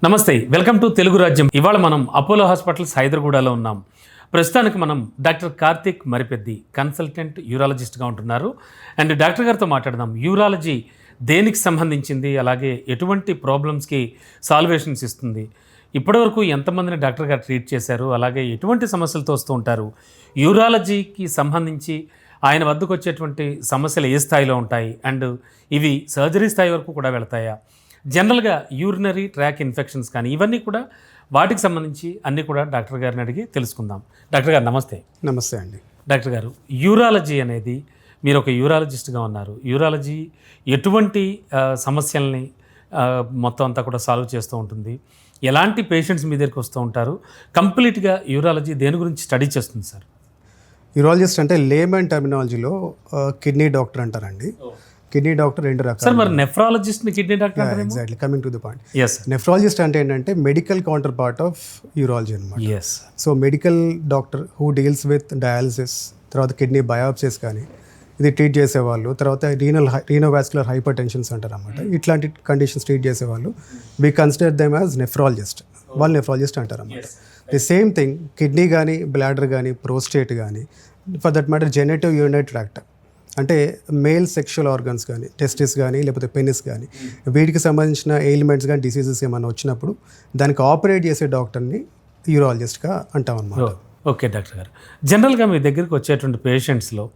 నమస్తే, welcome to Telugu రాజ్యం. ఇవాళ మనం అపోలో హాస్పిటల్స్ హైదరాబాద్లో ఉన్నాం. ప్రస్తుతానికి మనం డాక్టర్ కార్తిక్ మరిపెద్ది కన్సల్టెంట్ యూరాలజిస్ట్గా ఉంటున్నారు. అండ్ డాక్టర్ గారితో మాట్లాడదాం. యూరాలజీ దేనికి సంబంధించింది, అలాగే ఎటువంటి ప్రాబ్లమ్స్కి సాల్వేషన్స్ ఇస్తుంది, ఇప్పటివరకు ఎంతమందిని డాక్టర్ గారు ట్రీట్ చేశారు, అలాగే ఎటువంటి సమస్యలతో వస్తూ ఉంటారు, యూరాలజీకి సంబంధించి ఆయన వద్దకు వచ్చేటువంటి సమస్యలు ఏ స్థాయిలో ఉంటాయి, అండ్ ఇవి సర్జరీ స్థాయి వరకు కూడా వెళతాయా, జనరల్గా యూరినరీ ట్రాక్ ఇన్ఫెక్షన్స్ కానీ ఇవన్నీ కూడా వాటికి సంబంధించి అన్నీ కూడా డాక్టర్ గారిని అడిగి తెలుసుకుందాం. డాక్టర్ గారు నమస్తే. నమస్తే అండి. డాక్టర్ గారు, యూరాలజీ అనేది, మీరు ఒక యూరాలజిస్ట్గా ఉన్నారు. యూరాలజీ ఎటువంటి సమస్యల్ని మొత్తం అంతా కూడా సాల్వ్ చేస్తూ ఉంటుంది, ఎలాంటి పేషెంట్స్ మీ దగ్గరికి వస్తూ ఉంటారు, కంప్లీట్గా యూరాలజీ దేని గురించి స్టడీ చేస్తుంది సార్? యూరాలజిస్ట్ అంటే లేమన్ టర్మినాలజీలో కిడ్నీ డాక్టర్ అంటారండి. కిడ్నీ డాక్టర్ రెండు రకాలు సార్. మరి nephrologist kidney doctor? Exactly, coming to the point. yes nephrologist అంటే ఏంటంటే medical counter part of urology అనమాట. yes so medical doctor who deals with dialysis, తర్వాత kidney biopsies కానీ ఇది ట్రీట్ చేసేవాళ్ళు, తర్వాత రీనోవాస్కులర్ హైపర్ టెన్షన్స్ అంటారు అనమాట. ఇట్లాంటి కండిషన్స్ ట్రీట్ చేసేవాళ్ళు we consider them as nephrologist. వాళ్ళు నెఫ్రాలజిస్ట్ అంటారు అనమాట. ది సేమ్ థింగ్ కిడ్నీ కానీ, బ్లాడర్ కానీ, ప్రోస్టేట్ కానీ, for that matter genito urinary tract అంటే మేల్ సెక్షువల్ ఆర్గన్స్ కానీ, టెస్టిస్ కానీ, లేకపోతే పెనిస్ కానీ, వీటికి సంబంధించిన ఎయిల్మెంట్స్ కానీ, డిసీజెస్ ఏమైనా వచ్చినప్పుడు దానికి ఆపరేట్ చేసే డాక్టర్ని యూరాలజిస్ట్గా అంటాం అన్నమాట. ఓకే డాక్టర్ గారు, జనరల్గా మీ దగ్గరికి వచ్చేటువంటి పేషెంట్స్లో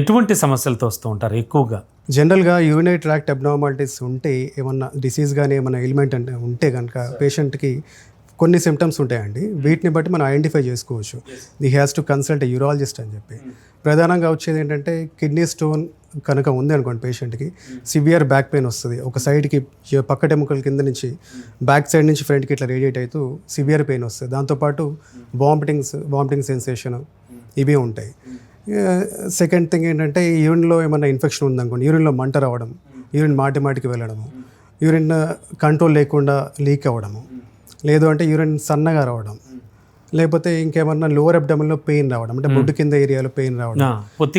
ఎటువంటి సమస్యలతో వస్తూ ఉంటారు ఎక్కువగా? జనరల్గా యూరినరీ ట్రాక్ట్ అబ్నార్మాలిటీస్ ఉంటే, ఏమన్నా డిసీజ్ కానీ ఏమన్నా ఎయిల్మెంట్ అంటే ఉంటే కనుక పేషెంట్కి కొన్ని సిమ్టమ్స్ ఉంటాయండి. వీటిని బట్టి మనం ఐడెంటిఫై చేసుకోవచ్చు the has to consult urologist అని చెప్పి. ప్రధానంగా వచ్చేది ఏంటంటే కిడ్నీ స్టోన్ కనుక ఉంది అనుకోండి పేషెంట్కి, సివియర్ బ్యాక్ పెయిన్ వస్తుంది. ఒక సైడ్కి పక్కటెముకల కింద నుంచి బ్యాక్ సైడ్ నుంచి ఫ్రంట్కి ఇట్లా రేడియేట్ అవుతూ సివియర్ పెయిన్ వస్తుంది. దాంతోపాటు వామిటింగ్ సెన్సేషన్ ఇవి ఉంటాయి. సెకండ్ థింగ్ ఏంటంటే యూరిన్లో ఏమన్నా ఇన్ఫెక్షన్ ఉందనుకోండి, యూరిన్లో మంట రావడం, యూరిన్ మాటికి వెళ్ళడము, యూరిన్ కంట్రోల్ లేకుండా లీక్ అవ్వడము, లేదు అంటే యూరిన్ సన్నగా రావడం, లేకపోతే ఇంకేమన్నా లోవర్ అబ్డమన్లో పెయిన్ రావడం, అంటే బొడ్డు కింద ఏరియాలో పెయిన్ రావడం, పొత్తి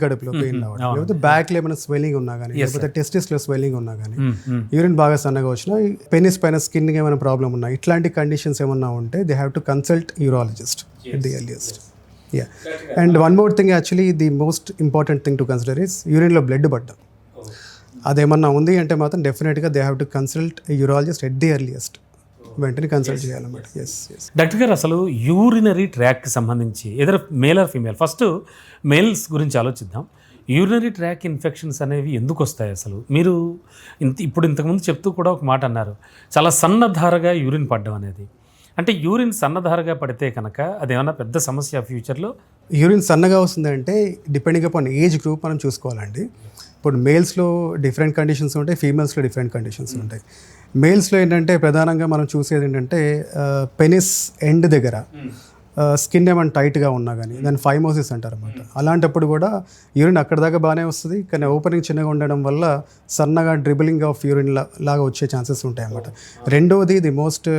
కడుపులో పెయిన్ రావడం, లేకపోతే బ్యాక్లో ఏమైనా స్వెల్లింగ్ ఉన్నా కానీ, లేకపోతే టెస్టిస్లో స్వెల్లింగ్ ఉన్నా కానీ, యూరిన్ బాగా సన్నగా వచ్చినా, పెనిస్ పైన స్కిన్కి ఏమైనా ప్రాబ్లం ఉన్నా, ఇట్లాంటి కండిషన్స్ ఏమన్నా ఉంటే they have to consult urologist at the earliest. Ya, and one more thing, actually the most important thing to consider is యూరిన్లో బ్లడ్ పడ్డం. అదేమన్నా ఉంది అంటే మాత్రం డెఫినెట్గా they have to consult urologist at the earliest, వెంటనే కన్సల్ట్ చేయాలన్నమాట. Doctor గారు, అసలు యూరినరీ ట్రాక్కి సంబంధించి either male or female, first males గురించి ఆలోచిద్దాం. యూరినరీ ట్రాక్ ఇన్ఫెక్షన్స్ అనేవి ఎందుకు వస్తాయి అసలు? మీరు ఇంతకుముందు చెప్తూ కూడా ఒక మాట అన్నారు, చాలా సన్నధారగా యూరిన్ పడడం అనేది. అంటే యూరిన్ సన్నధారగా పడితే కనుక అదేమన్నా పెద్ద సమస్య ఫ్యూచర్లో? యూరిన్ సన్నగా వస్తుందంటే డిపెండింగ్ అపాన్ ఏజ్ గ్రూప్ మనం చూసుకోవాలండి. ఇప్పుడు మేల్స్లో డిఫరెంట్ కండిషన్స్ ఉంటాయి, ఫీమేల్స్లో డిఫరెంట్ కండిషన్స్ ఉంటాయి. మేల్స్లో ఏంటంటే ప్రధానంగా మనం చూసేది ఏంటంటే పెనిస్ ఎండ్ దగ్గర స్కిన్ ఏమైనా టైట్గా ఉన్నా కానీ దాన్ని ఫైమోసిస్ అంటారు అనమాట. అలాంటప్పుడు కూడా యూరిన్ అక్కడ దాకా బాగానే వస్తుంది, కానీ ఓపెనింగ్ చిన్నగా ఉండడం వల్ల సన్నగా డ్రిబులింగ్ ఆఫ్ యూరిన్ లాగా వచ్చే ఛాన్సెస్ ఉంటాయి అన్నమాట. రెండోది the most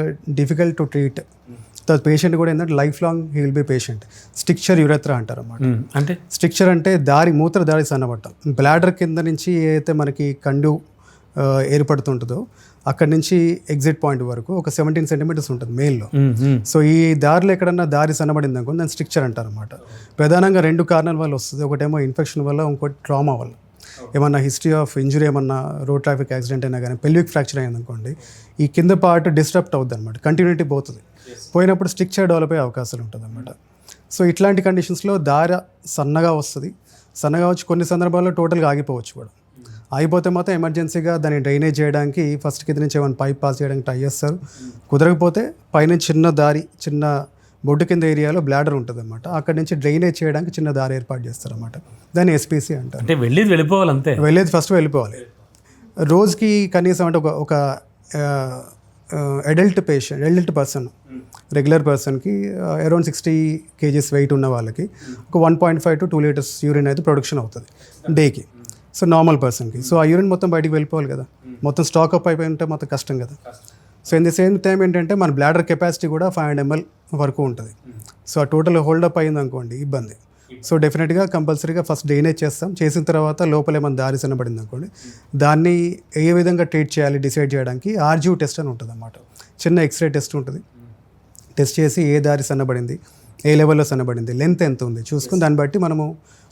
difficult to treat, patient కూడా ఏంటంటే life long he will be patient, stricture urethra అంటారు అన్నమాట. అంటే స్టిక్చర్ అంటే మూత్ర దారి సన్నబట్టం. బ్లాడర్ కింద నుంచి ఏదైతే మనకి కండు ఏర్పడుతుంటుందో అక్కడి నుంచి ఎగ్జిట్ పాయింట్ వరకు ఒక 17 సెంటీమీటర్స్ ఉంటుంది మేల్లో. సో ఈ దారిలో ఎక్కడన్నా దారి సన్నబడింది అనుకో దాన్ని స్ట్రిక్చర్ అంటారు అనమాట. ప్రధానంగా 2 కారణాల వల్ల వస్తుంది. ఒకటేమో ఇన్ఫెక్షన్ వల్ల, ఇంకోటి ట్రామా వల్ల. ఏమన్నా హిస్టరీ ఆఫ్ ఇంజరీ, ఏమన్నా రోడ్ ట్రాఫిక్ యాక్సిడెంట్ అయినా కానీ, పెల్విక్ ఫ్రాక్చర్ అయింది అనుకోండి, ఈ కింద పార్ట్ డిస్టర్బ్ అవుతుంది అనమాట, కంటిన్యూటీ పోతుంది. పోయినప్పుడు స్ట్రిక్చర్ డెవలప్ అయ్యే అవకాశాలు ఉంటుంది అనమాట. సో ఇట్లాంటి కండిషన్స్లో దారి సన్నగా వస్తుంది. సన్నగా వచ్చి కొన్ని సందర్భాల్లో టోటల్గా ఆగిపోవచ్చు కూడా. అయిపోతే మాత్రం ఎమర్జెన్సీగా దాన్ని డ్రైనేజ్ చేయడానికి ఫస్ట్ కింద నుంచి ఏమైనా పైప్ పాస్ చేయడానికి ట్రై చేస్తారు. కుదరకపోతే పైన చిన్న బొడ్డు కింద ఏరియాలో బ్లాడర్ ఉంటుంది అనమాట, అక్కడి నుంచి డ్రైనేజ్ చేయడానికి చిన్న దారి ఏర్పాటు చేస్తారు అనమాట. దాన్ని ఎస్పీసీ అంటారు. అంటే వెళ్ళిపోవాలి అంతే, ఫస్ట్ వెళ్ళిపోవాలి. రోజుకి కనీసం అంటే ఒక అడల్ట్ పర్సన్, రెగ్యులర్ పర్సన్కి అరౌండ్ 60 kgs వెయిట్ ఉన్న వాళ్ళకి ఒక 1.5 to 2 liters యూరిన్ అయితే ప్రొడక్షన్ అవుతుంది డేకి. సో నార్మల్ పర్సన్కి. సో ఆ యూరిన్ మొత్తం బయటికి వెళ్ళిపోవాలి కదా, మొత్తం స్టాక్ అప్ అయిపోయి ఉంటే మొత్తం కష్టం కదా. So in the same time ఏంటంటే మన బ్లాడర్ కెపాసిటీ కూడా 500 ml వరకు ఉంటుంది. సో ఆ టోటల్ హోల్డప్ అయింది అనుకోండి ఇబ్బంది. సో డెఫినెట్గా కంపల్సరీగా ఫస్ట్ డ్రైనేజ్ చేస్తాం. చేసిన తర్వాత లోపల ఏమైనా దారి సన్నబడింది అనుకోండి, దాన్ని ఏ విధంగా ట్రీట్ చేయాలి డిసైడ్ చేయడానికి ఆర్జీయూ టెస్ట్ అని ఉంటుంది అన్నమాట. చిన్న ఎక్స్రే టెస్ట్ ఉంటుంది. టెస్ట్ చేసి ఏ దారి సన్నబడింది, ఏ లెవెల్లో సన్నబడింది, లెంత్ ఎంత ఉంది చూసుకుని దాన్ని బట్టి మనము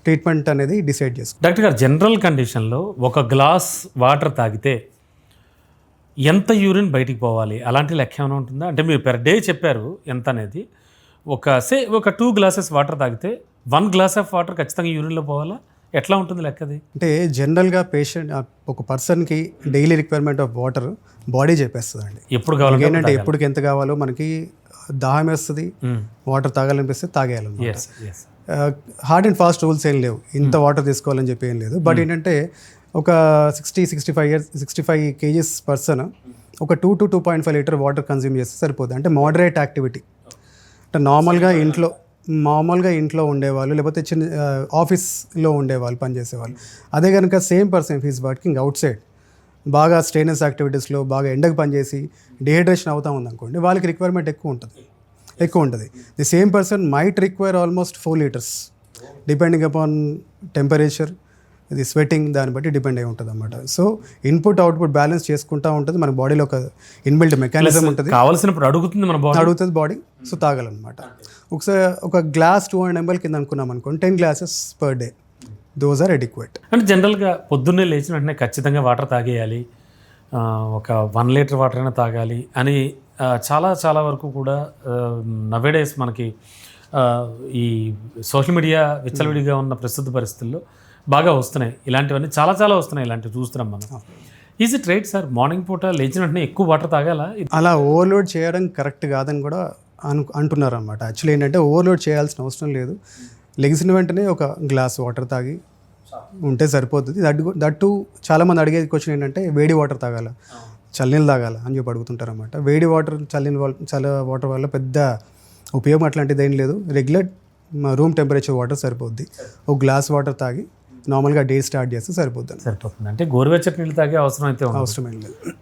ట్రీట్మెంట్ అనేది డిసైడ్ చేసుకుంటాం. డాక్టర్ గారు, జనరల్ కండిషన్లో ఒక గ్లాస్ వాటర్ తాగితే ఎంత యూరిన్ బయటికి పోవాలి అలాంటి లెక్క ఏమైనా ఉంటుందా? అంటే మీరు పెర్ డే చెప్పారు ఎంత అనేది. ఒక 2 గ్లాసెస్ వాటర్ తాగితే 1 గ్లాస్ ఆఫ్ వాటర్ ఖచ్చితంగా యూరిన్లో పోవాలా? ఎట్లా ఉంటుంది లెక్కది? అంటే జనరల్గా పేషెంట్ ఒక పర్సన్కి daily requirement of water body చెప్పేస్తుందండి. ఎప్పుడు కావాలి ఏంటంటే ఎప్పటికి ఎంత కావాలో మనకి దాహం వేస్తుంది, వాటర్ తాగాలనిపిస్తే తాగేయాలన్నమాట. హార్డ్ అండ్ ఫాస్ట్ రూల్స్ ఏం లేవు, ఇంత వాటర్ తీసుకోవాలని చెప్పి ఏం లేదు. బట్ ఏంటంటే ఒక 65 kgs పర్సన్ ఒక 2 to 2.5 లీటర్ వాటర్ కన్జ్యూమ్ చేస్తే సరిపోతుంది. అంటే మోడరేట్ యాక్టివిటీ. అంటే మామూలుగా ఇంట్లో ఉండేవాళ్ళు, లేకపోతే చిన్న ఆఫీస్లో ఉండేవాళ్ళు, పనిచేసేవాళ్ళు. అదే కనుక same person is working out side, బాగా స్ట్రెయినస్ యాక్టివిటీస్లో బాగా ఎండకు పనిచేసి డిహైడ్రేషన్ అవుతా ఉందనుకోండి, వాళ్ళకి రిక్వైర్మెంట్ ఎక్కువ ఉంటుంది. The same person might require almost 4 liters depending upon temperature, ఇది స్వెటింగ్, దాన్ని బట్టి డిపెండ్ అయి ఉంటుంది అన్నమాట. సో ఇన్పుట్ అవుట్పుట్ బ్యాలెన్స్ చేసుకుంటూ ఉంటుంది. మన బాడీలో ఒక ఇన్బిల్ట్ మెకానిజం ఉంటుంది, కావాల్సినప్పుడు అడుగుతుంది బాడీ. సో తాగాలన్నమాట. ఒకసారి ఒక గ్లాస్ 200 ml కింద అనుకున్నాం అనుకోండి, 10 glasses per day, those are adequate. అంటే జనరల్గా పొద్దున్నే లేచిన వెంటనే ఖచ్చితంగా వాటర్ తాగేయాలి, ఒక 1 లీటర్ వాటర్ అయినా తాగాలి అని చాలా వరకు కూడా నవేడేస్ మనకి ఈ సోషల్ మీడియా విచ్చలవిడిగా ఉన్న ప్రస్తుత పరిస్థితుల్లో బాగా వస్తున్నాయి. ఇలాంటివన్నీ చాలా వస్తున్నాయి. ఇలాంటివి చూస్తున్నాం మనం. Is it right sir, morning పూట లేచిన వెంటనే ఎక్కువ వాటర్ తాగాలా? అలా ఓవర్లోడ్ చేయడం కరెక్ట్ కాదని కూడా అంటున్నారు అనమాట. యాక్చువల్లీ ఏంటంటే ఓవర్లోడ్ చేయాల్సిన అవసరం లేదు. లెగిసిన వెంటనే ఒక గ్లాస్ వాటర్ తాగి ఉంటే సరిపోతుంది. దట్టు చాలామంది అడిగే క్వశ్చన్ ఏంటంటే వేడి వాటర్ తాగాల, చల్లనీళ్ళు తాగాల అని చెప్పి అడుగుతుంటారు అనమాట. వేడి వాటర్ చల్ల వాటర్ వల్ల పెద్ద ఉపయోగం అట్లాంటిది ఏం లేదు. రెగ్యులర్ రూమ్ టెంపరేచర్ వాటర్ సరిపోద్ది. ఒక గ్లాస్ వాటర్ తాగి నార్మల్గా డే స్టార్ట్ చేస్తే సరిపోతుంది. అంటే గోరువెచ్చటి నీళ్ళు తాగే అవసరం అయితే అవసరం ఏం లేదు.